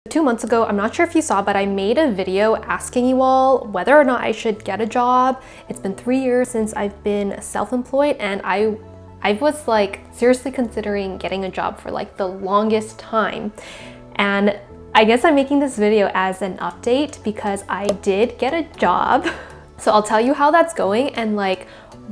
2 months ago, I'm not sure if you saw, but I made a video asking you all whether or not I should get a job. It's been 3 years since I've been self-employed, and I was like seriously considering getting a job for like the longest time. And I guess I'm making this video as an update because I did get a job. So I'll tell you how that's going and like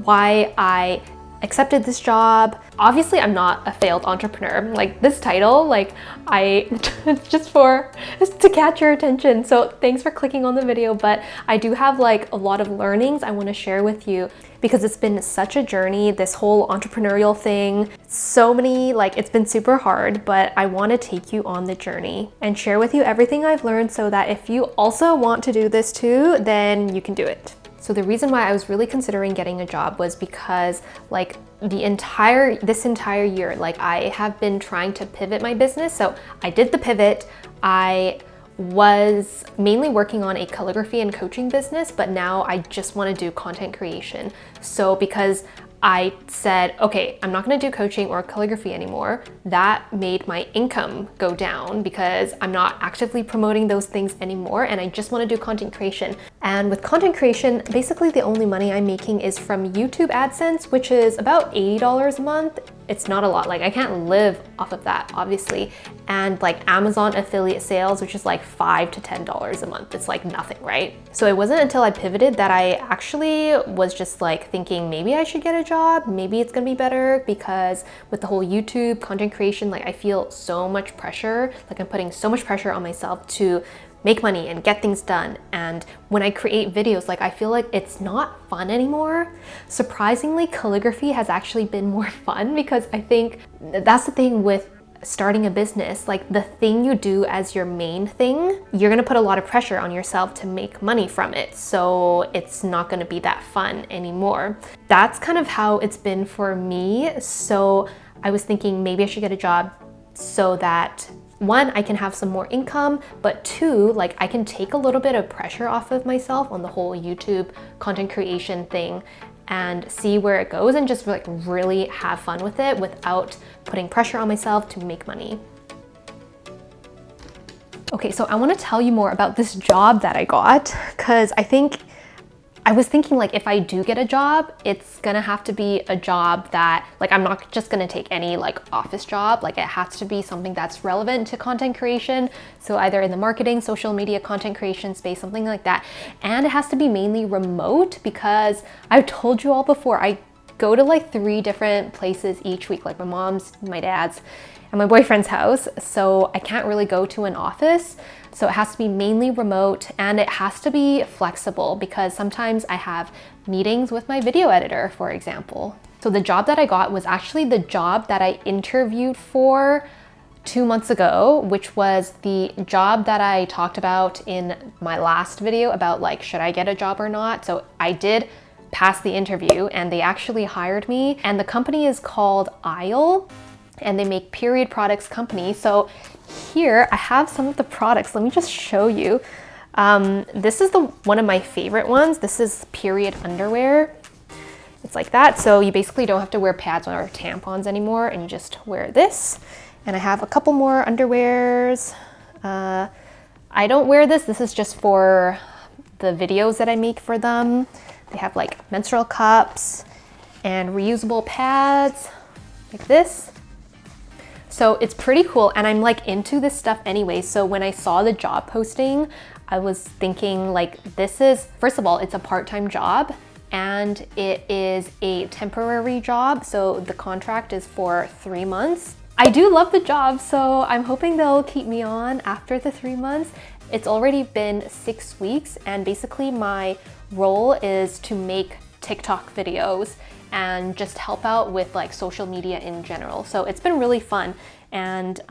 why I accepted this job. Obviously, I'm not a failed entrepreneur. Like this title, like it's just to catch your attention. So thanks for clicking on the video, but I do have like a lot of learnings I want to share with you because it's been such a journey, this whole entrepreneurial thing. So many, like it's been super hard, but I want to take you on the journey and share with you everything I've learned so that if you also want to do this too, then you can do it. So the reason why I was really considering getting a job was because like this entire year, like I have been trying to pivot my business. So I did the pivot. I was mainly working on a calligraphy and coaching business, but now I just want to do content creation. So because I said, okay, I'm not going to do coaching or calligraphy anymore. That made my income go down because I'm not actively promoting those things anymore, and I just want to do content creation. And with content creation, basically the only money I'm making is from YouTube AdSense, which is about $80 a month. It's not a lot, like I can't live off of that, obviously. And like Amazon affiliate sales, which is like $5 to $10 a month. It's like nothing, right? So it wasn't until I pivoted that I actually was just like thinking maybe I should get a job, maybe it's gonna be better, because with the whole YouTube content creation, like I feel so much pressure, like I'm putting so much pressure on myself to make money and get things done. And when I create videos, like I feel like it's not fun anymore. Surprisingly, calligraphy has actually been more fun because I think that's the thing with starting a business. Like the thing you do as your main thing, you're gonna put a lot of pressure on yourself to make money from it. So it's not gonna be that fun anymore. That's kind of how it's been for me. So I was thinking maybe I should get a job so that one, I can have some more income, but two, like I can take a little bit of pressure off of myself on the whole YouTube content creation thing and see where it goes and just like really have fun with it without putting pressure on myself to make money. Okay, so I want to tell you more about this job that I got because I was thinking like if I do get a job, it's gonna have to be a job that like I'm not just gonna take any like office job. Like it has to be something that's relevant to content creation. So either in the marketing, social media, content creation space, something like that. And it has to be mainly remote because I've told you all before, I go to like 3 different places each week, like my mom's, my dad's, and my boyfriend's house. So I can't really go to an office. So it has to be mainly remote and it has to be flexible because sometimes I have meetings with my video editor, for example. So the job that I got was actually the job that I interviewed for 2 months ago, which was the job that I talked about in my last video about like, should I get a job or not? So I did pass the interview and they actually hired me, and the company is called Isle and they make period products company. So here I have some of the products. Let me just show you. This is one of my favorite ones. This is period underwear. It's like that. So you basically don't have to wear pads or tampons anymore and you just wear this. And I have a couple more underwears. I don't wear this. This is just for the videos that I make for them. They have like menstrual cups and reusable pads like this. So it's pretty cool and I'm like into this stuff anyway. So when I saw the job posting, I was thinking like this is, first of all, it's a part-time job and it is a temporary job. So the contract is for 3 months. I do love the job, so I'm hoping they'll keep me on after the 3 months. It's already been 6 weeks and basically my role is to make TikTok videos and just help out with like social media in general. So it's been really fun and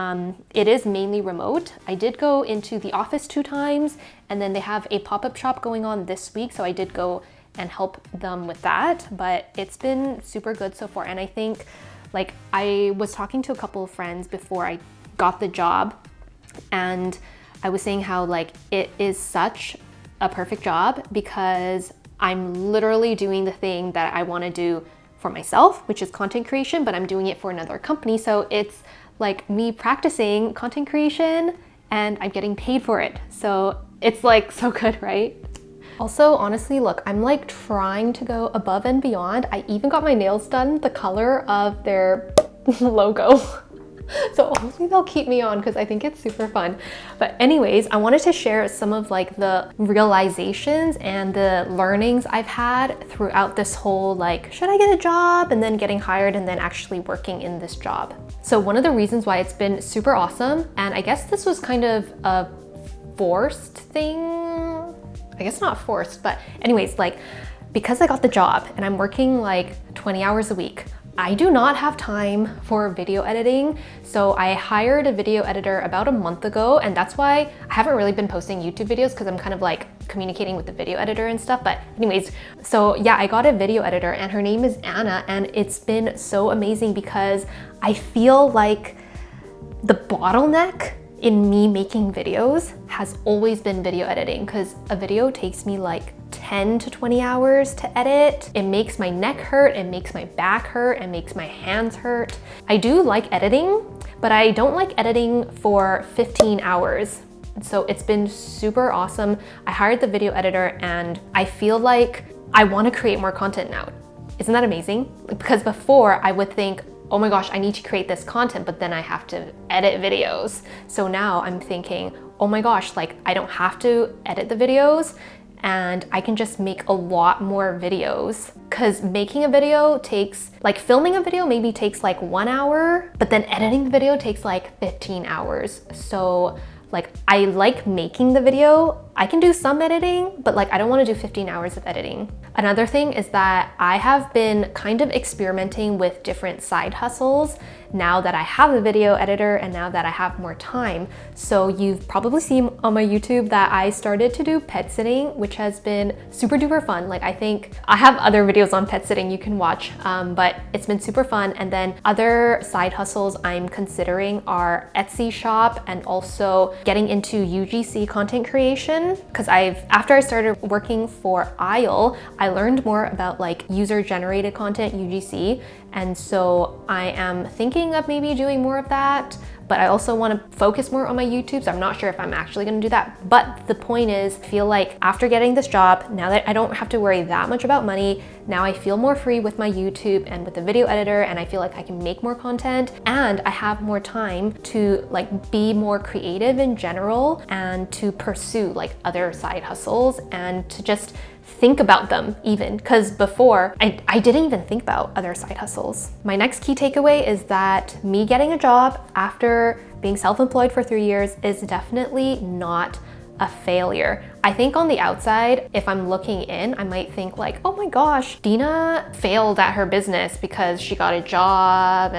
it is mainly remote. I did go into the office 2 times and then they have a pop-up shop going on this week. So I did go and help them with that, but it's been super good so far. And I think like I was talking to a couple of friends before I got the job and I was saying how like it is such a perfect job because I'm literally doing the thing that I want to do for myself, which is content creation, but I'm doing it for another company. So it's like me practicing content creation and I'm getting paid for it. So it's like so good, right? Also, honestly, look, I'm like trying to go above and beyond. I even got my nails done the color of their logo. So hopefully they'll keep me on because I think it's super fun. But anyways, I wanted to share some of like the realizations and the learnings I've had throughout this whole like, should I get a job, and then getting hired and then actually working in this job. So one of the reasons why it's been super awesome, and I guess this was kind of a forced thing, I guess not forced, but anyways, like because I got the job and I'm working like 20 hours a week, I do not have time for video editing. So I hired a video editor about a month ago, and that's why I haven't really been posting YouTube videos because I'm kind of like communicating with the video editor and stuff. But anyways, so yeah, I got a video editor and her name is Anna, and it's been so amazing because I feel like the bottleneck in me making videos has always been video editing, because a video takes me like 10 to 20 hours to edit. It makes my neck hurt, it makes my back hurt, it makes my hands hurt. I do like editing, but I don't like editing for 15 hours. So it's been super awesome. I hired the video editor and I feel like I want to create more content now. Isn't that amazing? Because before I would think, oh my gosh, I need to create this content, but then I have to edit videos. So now I'm thinking, oh my gosh, like I don't have to edit the videos and I can just make a lot more videos. Because making a video takes, like filming a video maybe takes like 1 hour, but then editing the video takes like 15 hours. So like I like making the video. I can do some editing, but like I don't want to do 15 hours of editing. Another thing is that I have been kind of experimenting with different side hustles now that I have a video editor and now that I have more time. So you've probably seen on my YouTube that I started to do pet sitting, which has been super duper fun. Like I think I have other videos on pet sitting you can watch, but it's been super fun. And then other side hustles I'm considering are Etsy shop and also getting into UGC content creation. Because after I started working for Aisle, I learned more about like user generated content, UGC. And so I am thinking of maybe doing more of that, but I also want to focus more on my YouTube. So I'm not sure if I'm actually going to do that. But the point is, I feel like after getting this job, now that I don't have to worry that much about money, now I feel more free with my YouTube and with the video editor, and I feel like I can make more content and I have more time to like be more creative in general and to pursue like other side hustles and to just think about them even, because before I didn't even think about other side hustles. My next key takeaway is that me getting a job after being self-employed for 3 years is definitely not a failure. I think on the outside, if I'm looking in, I might think like, oh my gosh, Dina failed at her business because she got a job.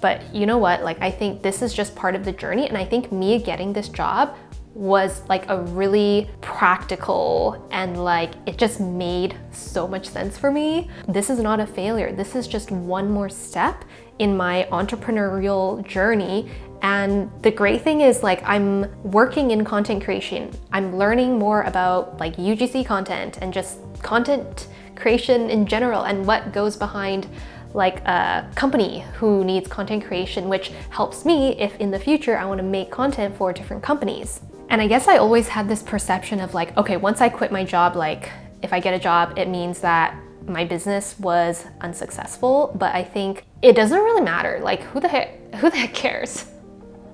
But you know what? Like, I think this is just part of the journey. And I think me getting this job was like a really practical, and like it just made so much sense for me. This is not a failure. This is just one more step in my entrepreneurial journey. And the great thing is, like, I'm working in content creation. I'm learning more about like UGC content and just content creation in general and what goes behind like a company who needs content creation, which helps me if in the future I want to make content for different companies. And I guess I always had this perception of like, okay, once I quit my job, like if I get a job, it means that my business was unsuccessful. But I think it doesn't really matter. Like who the heck cares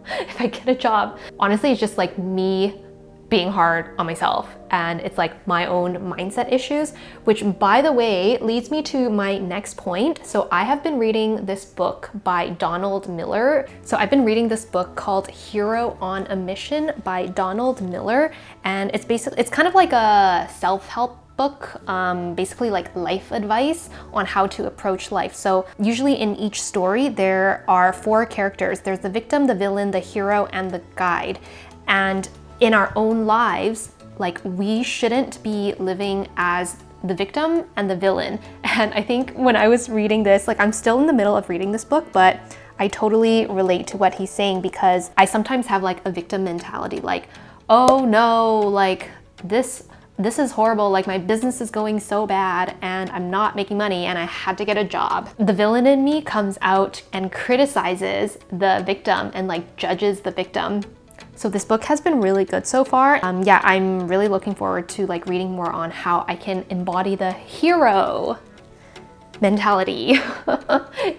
if I get a job? Honestly, it's just like me being hard on myself, and it's like my own mindset issues, which by the way leads me to my next point. So I have been reading this book by Donald Miller. So I've been reading this book called Hero on a Mission by Donald Miller, and it's kind of like a self-help book, basically like life advice on how to approach life. So usually in each story there are 4 characters. There's the victim, the villain, the hero, and the guide. And in our own lives, like we shouldn't be living as the victim and the villain. And I think when I was reading this, like I'm still in the middle of reading this book, but I totally relate to what he's saying, because I sometimes have like a victim mentality, like, oh no, like this is horrible, like my business is going so bad and I'm not making money and I had to get a job. The villain in me comes out and criticizes the victim and like judges the victim. So this book has been really good so far. Yeah, I'm really looking forward to like reading more on how I can embody the hero mentality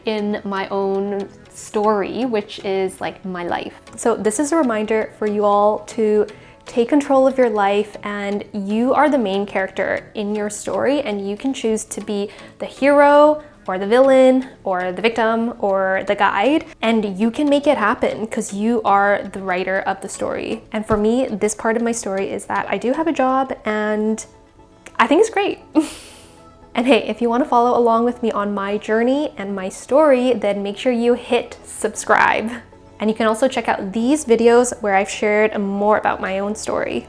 in my own story, which is like my life. So this is a reminder for you all to take control of your life, and you are the main character in your story, and you can choose to be the hero or the villain or the victim or the guide, and you can make it happen because you are the writer of the story. And for me, this part of my story is that I do have a job and I think it's great. And hey, if you want to follow along with me on my journey and my story, then make sure you hit subscribe. And you can also check out these videos where I've shared more about my own story.